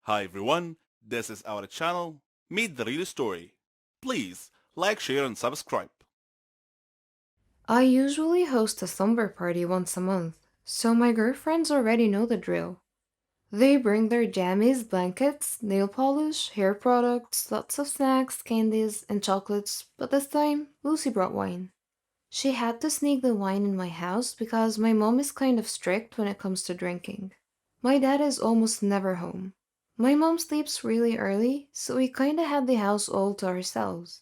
Hi everyone, this is our channel, Meet the Real Story. Please like, share and subscribe. I usually host a slumber party once a month, so my girlfriends already know the drill. They bring their jammies, blankets, nail polish, hair products, lots of snacks, candies, and chocolates, but this time, Lucy brought wine. She had to sneak the wine in my house because my mom is kind of strict when it comes to drinking. My dad is almost never home. My mom sleeps really early, so we kinda had the house all to ourselves.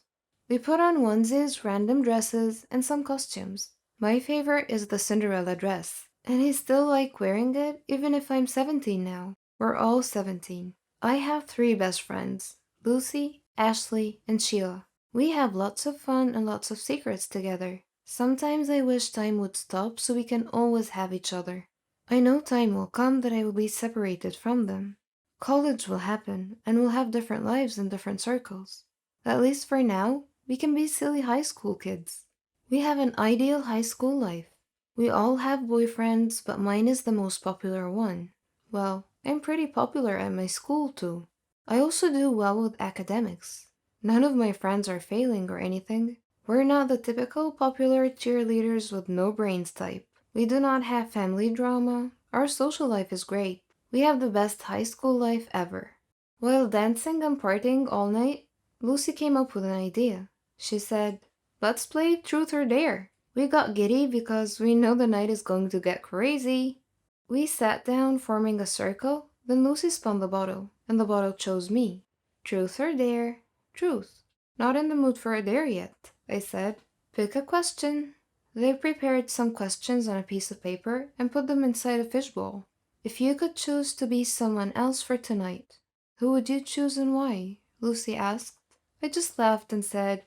We put on onesies, random dresses, and some costumes. My favorite is the Cinderella dress, and I still like wearing it even if I'm 17 now. We're all 17. I have three best friends Lucy, Ashley, and Sheila. We have lots of fun and lots of secrets together. Sometimes I wish time would stop so we can always have each other. I know time will come that I will be separated from them. College will happen, and we'll have different lives in different circles. At least for now, we can be silly high school kids. We have an ideal high school life. We all have boyfriends, but mine is the most popular one. Well, I'm pretty popular at my school too. I also do well with academics. None of my friends are failing or anything. We're not the typical popular cheerleaders with no brains type. We do not have family drama. Our social life is great. We have the best high school life ever. While dancing and partying all night, Lucy came up with an idea. She said, "Let's play Truth or Dare." We got giddy because we know the night is going to get crazy. We sat down, forming a circle, then Lucy spun the bottle, and the bottle chose me. Truth or dare? Truth. Not in the mood for a dare yet, I said. Pick a question. They prepared some questions on a piece of paper and put them inside a fishbowl. If you could choose to be someone else for tonight, who would you choose and why? Lucy asked. I just laughed and said,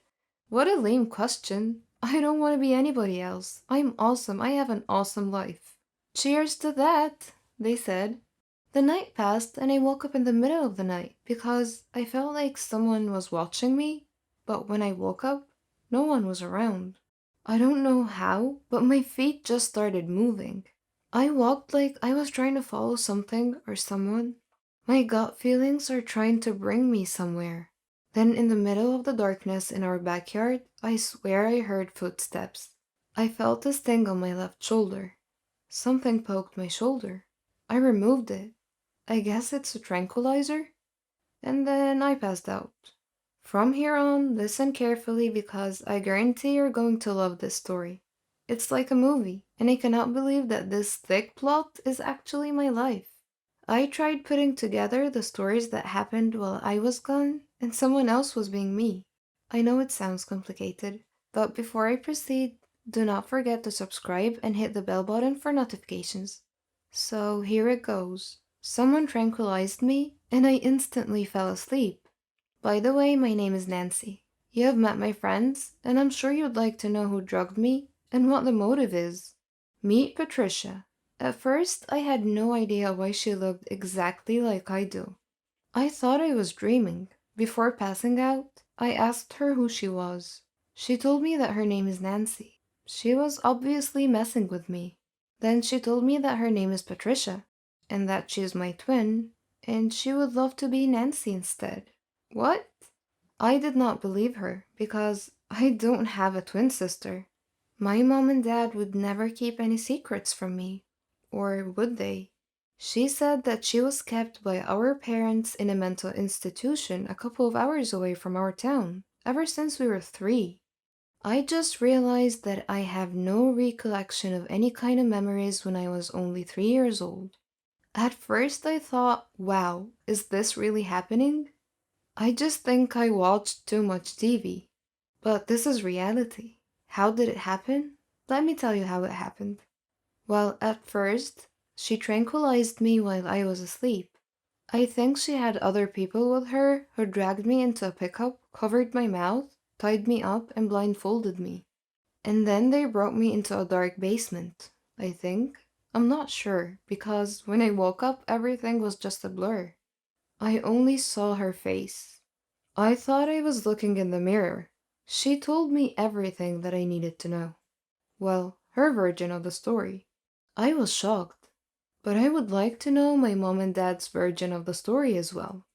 what a lame question. I don't want to be anybody else. I'm awesome. I have an awesome life. Cheers to that, they said. The night passed and I woke up in the middle of the night because I felt like someone was watching me, but when I woke up, no one was around. I don't know how, but my feet just started moving. I walked like I was trying to follow something or someone. My gut feelings are trying to bring me somewhere. Then, in the middle of the darkness in our backyard, I swear I heard footsteps. I felt a sting on my left shoulder. Something poked my shoulder. I removed it. I guess it's a tranquilizer? And then I passed out. From here on, listen carefully because I guarantee you're going to love this story. It's like a movie, and I cannot believe that this thick plot is actually my life. I tried putting together the stories that happened while I was gone, and someone else was being me. I know it sounds complicated, but before I proceed, do not forget to subscribe and hit the bell button for notifications. So here it goes. Someone tranquilized me, and I instantly fell asleep. By the way, my name is Nancy. You have met my friends, and I'm sure you'd like to know who drugged me and what the motive is. Meet Patricia. At first, I had no idea why she looked exactly like I do. I thought I was dreaming. Before passing out, I asked her who she was. She told me that her name is Nancy. She was obviously messing with me. Then she told me that her name is Patricia, and that she is my twin, and she would love to be Nancy instead. What? I did not believe her because I don't have a twin sister. My mom and dad would never keep any secrets from me. Or would they? She said that she was kept by our parents in a mental institution a couple of hours away from our town, ever since we were 3. I just realized that I have no recollection of any kind of memories when I was only 3 years old. At first, I thought, wow, is this really happening? I just think I watched too much TV. But this is reality. How did it happen? Let me tell you how it happened. Well, at first, she tranquilized me while I was asleep. I think she had other people with her who dragged me into a pickup, covered my mouth, tied me up, and blindfolded me. And then they brought me into a dark basement, I think. I'm not sure, because when I woke up, everything was just a blur. I only saw her face. I thought I was looking in the mirror. She told me everything that I needed to know. Well, her version of the story. I was shocked. But I would like to know my mom and dad's version of the story as well.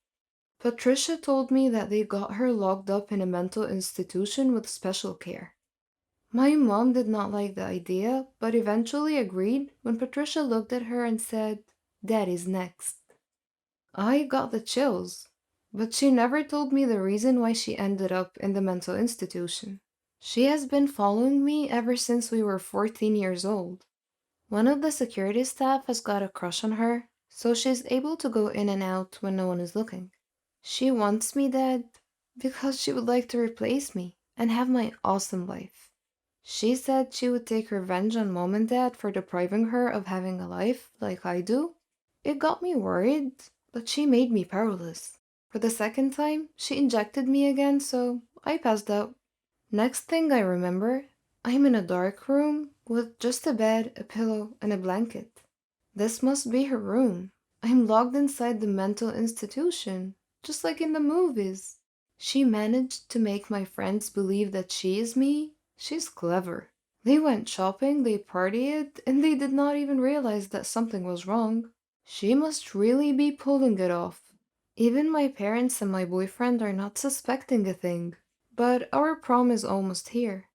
Patricia told me that they got her locked up in a mental institution with special care. My mom did not like the idea, but eventually agreed when Patricia looked at her and said, "Daddy's next." I got the chills, but she never told me the reason why she ended up in the mental institution. She has been following me ever since we were 14 years old. One of the security staff has got a crush on her, so she's able to go in and out when no one is looking. She wants me dead because she would like to replace me and have my awesome life. She said she would take revenge on mom and dad for depriving her of having a life like I do. It got me worried, but she made me powerless. For the second time, she injected me again, so I passed out. Next thing I remember, I'm in a dark room with just a bed, a pillow, and a blanket. This must be her room. I'm locked inside the mental institution, just like in the movies. She managed to make my friends believe that she is me. She's clever. They went shopping, they partied, and they did not even realize that something was wrong. She must really be pulling it off. Even my parents and my boyfriend are not suspecting a thing. But our prom is almost here.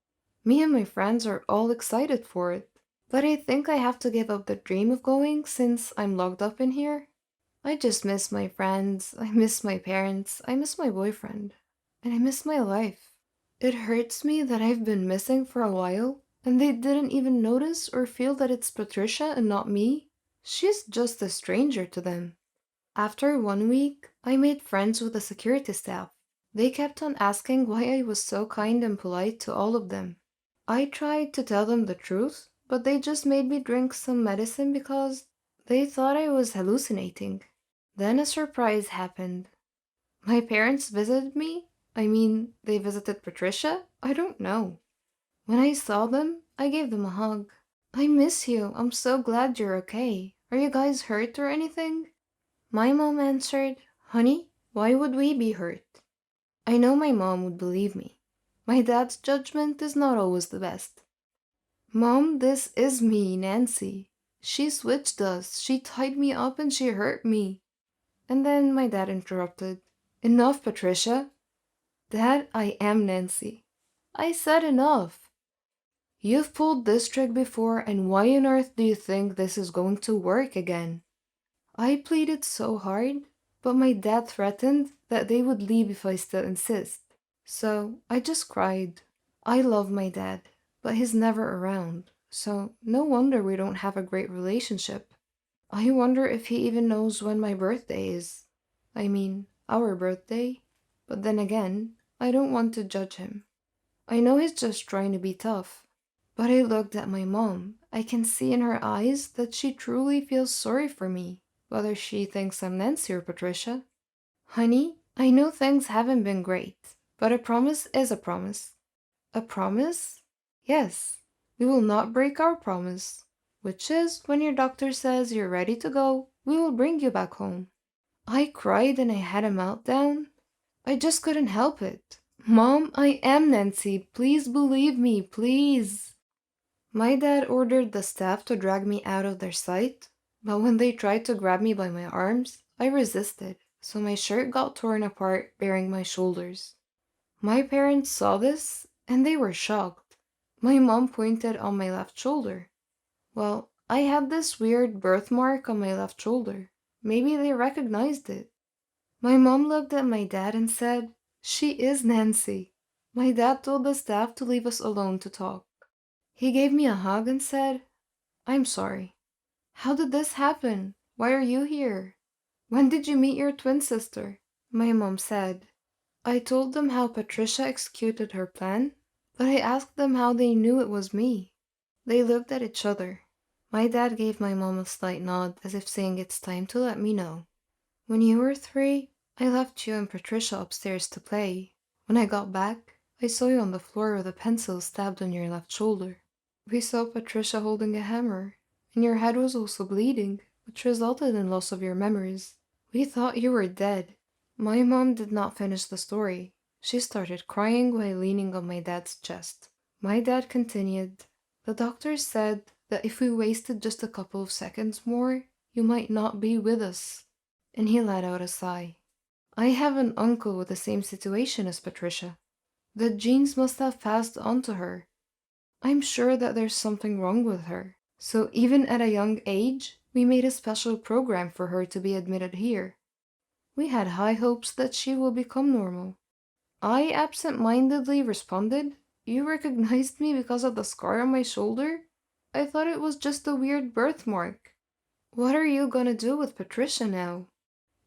Me and my friends are all excited for it. But I think I have to give up the dream of going since I'm locked up in here. I just miss my friends, I miss my parents, I miss my boyfriend, and I miss my life. It hurts me that I've been missing for a while, and they didn't even notice or feel that it's Patricia and not me. She's just a stranger to them. After 1 week, I made friends with the security staff. They kept on asking why I was so kind and polite to all of them. I tried to tell them the truth, but they just made me drink some medicine because they thought I was hallucinating. Then a surprise happened. My parents visited me. I mean, they visited Patricia? I don't know. When I saw them, I gave them a hug. "I miss you. I'm so glad you're okay. Are you guys hurt or anything?" My mom answered, "Honey, why would we be hurt?" I know my mom would believe me. My dad's judgment is not always the best. "Mom, this is me, Nancy. She switched us. She tied me up and she hurt me." And then my dad interrupted. "Enough, Patricia." "Dad, I am Nancy." I said enough. "You've pulled this trick before, and why on earth do you think this is going to work again?" I pleaded so hard, but my dad threatened that they would leave if I still insist. So I just cried. I love my dad, but he's never around, so no wonder we don't have a great relationship. I wonder if he even knows when my birthday is. I mean, our birthday. But then again, I don't want to judge him. I know he's just trying to be tough. But I looked at my mom. I can see in her eyes that she truly feels sorry for me, whether she thinks I'm Nancy or Patricia. "Honey, I know things haven't been great, but a promise is a promise." "A promise?" "Yes, we will not break our promise, which is when your doctor says you're ready to go, we will bring you back home." I cried and I had a meltdown. I just couldn't help it. "Mom, I am Nancy. Please believe me, please." My dad ordered the staff to drag me out of their sight, but when they tried to grab me by my arms, I resisted, so my shirt got torn apart, baring my shoulders. My parents saw this, and they were shocked. My mom pointed on my left shoulder. Well, I had this weird birthmark on my left shoulder. Maybe they recognized it. My mom looked at my dad and said, "She is Nancy." My dad told the staff to leave us alone to talk. He gave me a hug and said, "I'm sorry. How did this happen? Why are you here? When did you meet your twin sister?" My mom said. I told them how Patricia executed her plan, but I asked them how they knew it was me. They looked at each other. My dad gave my mom a slight nod as if saying it's time to let me know. "When you were 3, I left you and Patricia upstairs to play. When I got back, I saw you on the floor with a pencil stabbed on your left shoulder. We saw Patricia holding a hammer, and your head was also bleeding, which resulted in loss of your memories. We thought you were dead." My mom did not finish the story. She started crying while leaning on my dad's chest. My dad continued, "The doctors said that if we wasted just a couple of seconds more, you might not be with us. And he let out a sigh. I have an uncle with the same situation as Patricia. The genes must have passed on to her. I'm sure that there's something wrong with her. So even at a young age, we made a special program for her to be admitted here. We had high hopes that she will become normal. I absent-mindedly responded, "You recognized me because of the scar on my shoulder? I thought it was just a weird birthmark. What are you gonna do with Patricia now?"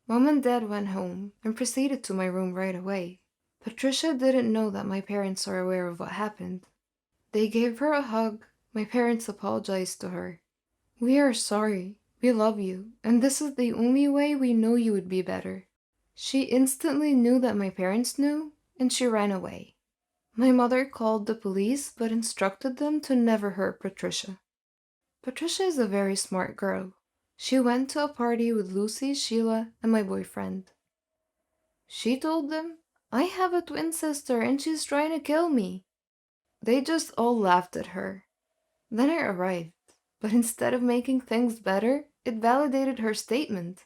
Mom and Dad went home and proceeded to my room right away. Patricia didn't know that my parents are aware of what happened. They gave her a hug. My parents apologized to her. "We are sorry. We love you, and this is the only way we know you would be better." She instantly knew that my parents knew, and she ran away. My mother called the police but instructed them to never hurt Patricia. Patricia is a very smart girl. She went to a party with Lucy, Sheila, and my boyfriend. She told them, "I have a twin sister and she's trying to kill me." They just all laughed at her. Then I arrived, but instead of making things better, it validated her statement.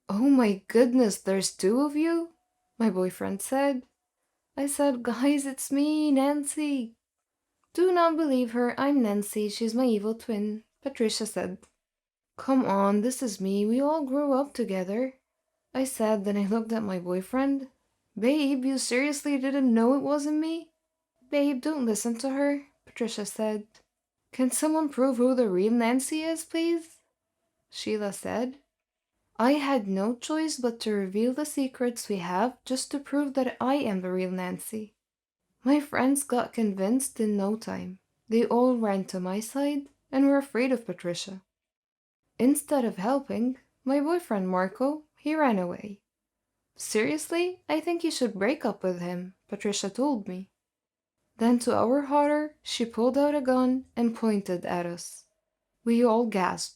"Oh my goodness, there's two of you?" my boyfriend said. I said, "Guys, it's me, Nancy." "Do not believe her, I'm Nancy, she's my evil twin," Patricia said. "Come on, this is me, we all grew up together," I said. Then I looked at my boyfriend. "Babe, you seriously didn't know it wasn't me?" "Babe, don't listen to her," Patricia said. "Can someone prove who the real Nancy is, please?" Sheila said. I had no choice but to reveal the secrets we have just to prove that I am the real Nancy. My friends got convinced in no time. They all ran to my side and were afraid of Patricia. Instead of helping, my boyfriend Marco, he ran away. "Seriously, I think you should break up with him," Patricia told me. Then to our horror, she pulled out a gun and pointed at us. We all gasped.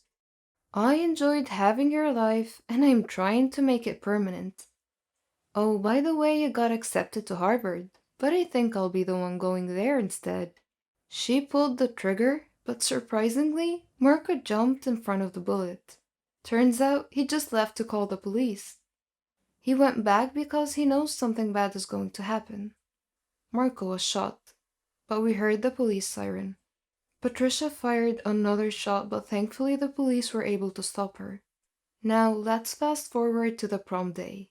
"I enjoyed having your life, and I'm trying to make it permanent. Oh, by the way, you got accepted to Harvard, but I think I'll be the one going there instead." She pulled the trigger, but surprisingly, Marco jumped in front of the bullet. Turns out he just left to call the police. He went back because he knows something bad is going to happen. Marco was shot, but we heard the police siren. Patricia fired another shot, but thankfully the police were able to stop her. Now let's fast forward to the prom day.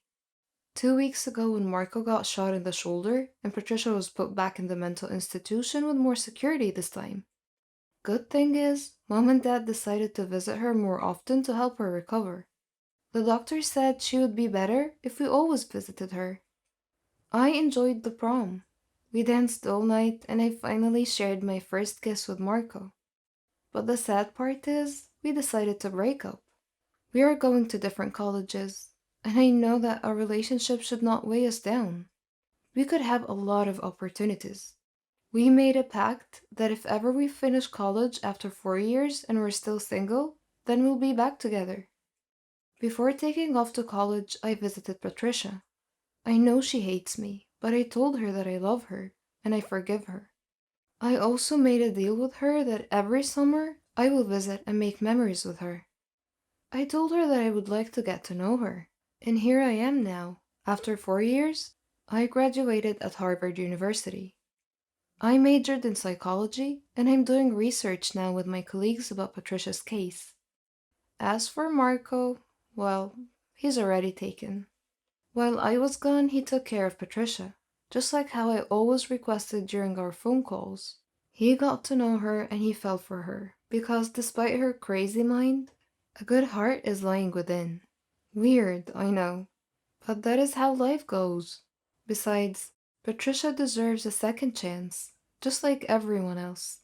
2 weeks ago when Marco got shot in the shoulder and Patricia was put back in the mental institution with more security this time. Good thing is, Mom and Dad decided to visit her more often to help her recover. The doctor said she would be better if we always visited her. I enjoyed the prom. We danced all night and I finally shared my first kiss with Marco. But the sad part is, we decided to break up. We are going to different colleges, and I know that our relationship should not weigh us down. We could have a lot of opportunities. We made a pact that if ever we finish college after 4 years and we're still single, then we'll be back together. Before taking off to college, I visited Patricia. I know she hates me, but I told her that I love her, and I forgive her. I also made a deal with her that every summer I will visit and make memories with her. I told her that I would like to get to know her, and here I am now. After 4 years, I graduated at Harvard University. I majored in psychology, and I'm doing research now with my colleagues about Patricia's case. As for Marco, well, he's already taken. While I was gone, he took care of Patricia, just like how I always requested during our phone calls. He got to know her and he fell for her, because despite her crazy mind, a good heart is lying within. Weird, I know, but that is how life goes. Besides, Patricia deserves a second chance, just like everyone else.